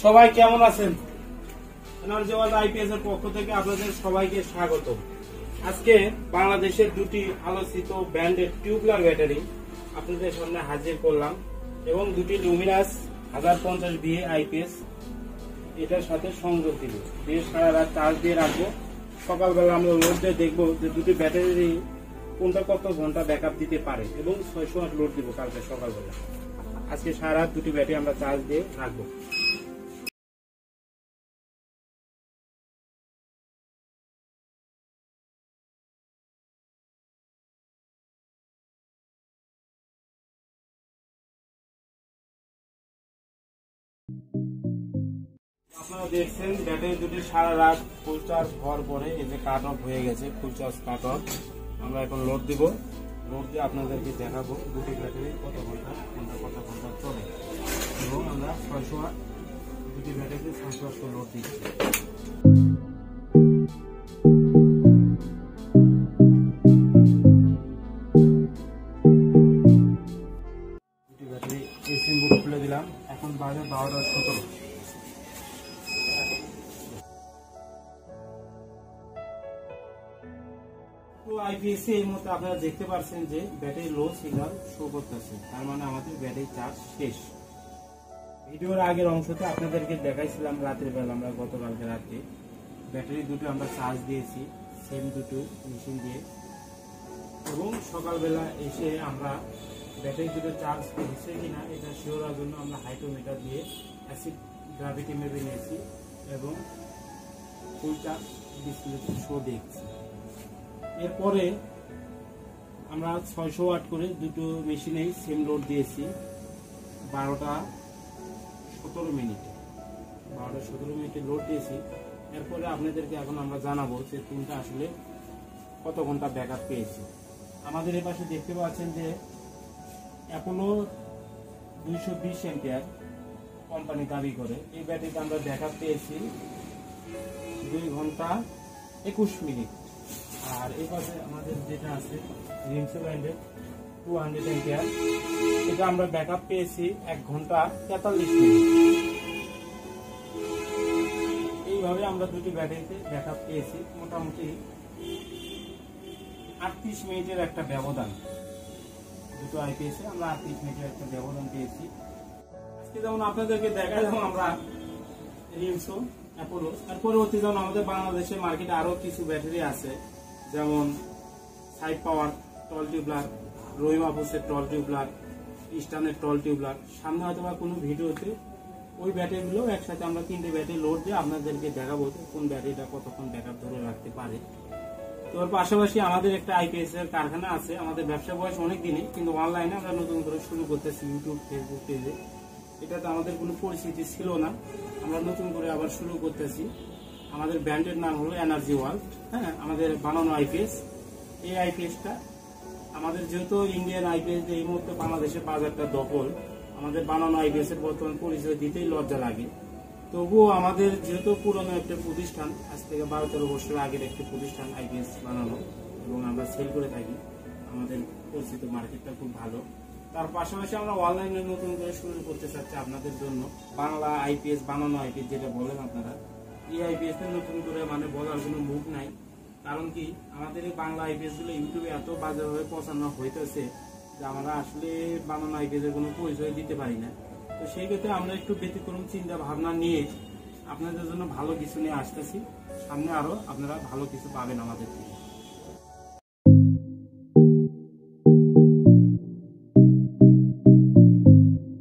সবাই কেমন আছেন? এনার্জি ওয়ার্ল্ড আইপিএস এর পক্ষ থেকে আপনাদের সবাইকে স্বাগত। আজকে বাংলাদেশের দুটি আলোচিত ব্র্যান্ডের টিউবলার ব্যাটারি আপনাদের সামনে হাজির করলাম এবং দুটি লুমিনাস 1050 বিএ আইপিএস এটার সাথে সংযোগ দিব। দিয়ে সারা রাত চার্জ দিয়ে রাখবো। সকালবেলা আমরা লোড দিয়ে দেখবো যে দুটি ব্যাটারি কোনটা কত ঘন্টা ব্যাকআপ দিতে পারে এবং 600 ওয়াট লোড দিব কালকে সকালবেলা। আজকে সারা রাত দুটি ব্যাটারি আমরা চার্জ দিয়ে রাখবো। আপনারা দেখছেন ব্যাটারি দুটি সারা রাত ফুল চার্জ হওয়ার পরে এই যে কাট অফ হয়ে গেছে, ফুল চার্জ কাট অফ। আমরা এখন লোড দিব। লোড দিয়ে আপনাদেরকে দেখাবো দুটি ব্যাটারি কত ঘন্টা চলে এবং আমরা 600 ওয়াট দুটি ব্যাটারিতে 600 ওয়াট লোড দিচ্ছি। দুটি ব্যাটারি এসি মোড খুলে দিলাম। এখন বাজে 12:17। আইপিএস এই মুহূর্তে আপনারা দেখতে পাচ্ছেন যে ব্যাটারি লো সিগন্যাল শো করতেছে, তার মানে আমাদের ব্যাটারি চার্জ শেষ। ভিডিওর আগের অংশতে আপনাদেরকে দেখাইছিলাম রাতের বেলা আমরা গতকালকে রাতে ব্যাটারি দুটো আমরা চার্জ দিয়েছি সেম দুটো মেশিন দিয়ে এবং সকালবেলা এসে আমরা ব্যাটারি দুটো চার্জ হচ্ছে কিনা এটা শিওর হওয়ার জন্য আমরা হাইড্রোমিটার দিয়ে অ্যাসিড গ্রাভিটি মেপে নিয়েছি এবং ফুল চার্জ ডিসপ্লে শো দেখছি। এরপরে আমরা 600 ওয়াট করে দুটো মেশিনেই সেম লোড দিয়েছি 12:17 মিনিটে লোড দিয়েছি। এরপরে আপনাদেরকে এখন আমরা জানাবো যে কোনটা আসলে কত ঘন্টা ব্যাকআপ পেয়েছি। আমাদের এই পাশে দেখতে পাচ্ছেন যে অ্যাপোলো 220 অ্যাম্পিয়ার কোম্পানি দাবি করে এই ব্যাটারিতে আমরা ব্যাকআপ পেয়েছি 2 ঘন্টা 21 মিনিট। আর এই পাশে আমাদের যেটা আছে রিমসো ব্র্যান্ডের 200 অ্যাম্পিয়ার এটা আমরা ব্যাকআপ পেয়েছি 1 ঘন্টা 43 মিনিট। এইভাবে আমরা দুটি ব্যাটারিতে ব্যাকআপ পেয়েছি মোটামুটি 38 মিনিটের একটা ব্যবধান। দুটো আইপিএস আমরা 38 মিনিটের একটা ব্যবধান পেয়েছি। আজকে যেমন আপনাদেরকে দেখালাম আমরা রিমসো অ্যাপোলো, আর পরবর্তী যেমন আমাদের বাংলাদেশে মার্কেটে আরো কিছু ব্যাটারি আছে যেমন সাইড পাওয়ার টল টিউবলার, রহিম আপুসের টল টিউবলার, ইস্টার্নের টল টিউবলার। সামনে হয়তো বা কোনো ভিডিওতে ওই ব্যাটারিগুলো একসাথে আমরা 3টে ব্যাটারি লোড দিয়ে আপনাদেরকে দেখাবো কোন ব্যাটারিটা কতক্ষণ ব্যাকআপ ধরে রাখতে পারে। তো ওর পাশাপাশি আমাদের একটা আইপিএস এর কারখানা আছে। আমাদের ব্যবসা বয়স অনেক দিনই, কিন্তু অনলাইনে আমরা নতুন করে শুরু করতেছি ইউটিউব ফেসবুক পেজে। এটাতে আমাদের কোনো পরিস্থিতি ছিল না, আমরা নতুন করে আবার শুরু করতেছি। আমাদের ব্র্যান্ডের নাম হলো এনার্জি ওয়ার্ল্ড। হ্যাঁ, আমাদের বানানো আইপিএস। এই আইপিএসটা আমাদের যেহেতু ইন্ডিয়ান আইপিএস এই মুহূর্তে বাংলাদেশের বাজারটা দখল, আমাদের বানানো আইপিএস এর বর্তমান পরিচয় দিতেই লজ্জা লাগে। তবুও আমাদের যেহেতু পুরনো একটা প্রতিষ্ঠান, আজ থেকে 12-13 বছর আগের একটি প্রতিষ্ঠান আইপিএস বানানো এবং আমরা সেল করে থাকি, আমাদের পরিচিত মার্কেটটা খুব ভালো। তার পাশাপাশি আমরা অনলাইনে নতুন করে শুরু করতে চাচ্ছি আপনাদের জন্য বাংলা আইপিএস বানানো আইপিএস যেটা বলেন আপনারা। এই আইপিএস নতুন করে মানে বলার কোনো মুখ নাই, কারণ কি আমাদের এই বাংলা আইপিএস গুলো ইউটিউবে এত বাজেভাবে পছানো হইতেছে যে আমরা আসলে বানানো আইপিএস এর কোনো পরিচয় দিতে পারি না। তো সেই ক্ষেত্রে আমরা একটু ব্যতিক্রম চিন্তা ভাবনা নিয়ে আপনাদের জন্য ভালো কিছু নিয়ে আসতেছি। সামনে আরো আপনারা ভালো কিছু পাবেন আমাদের থেকে।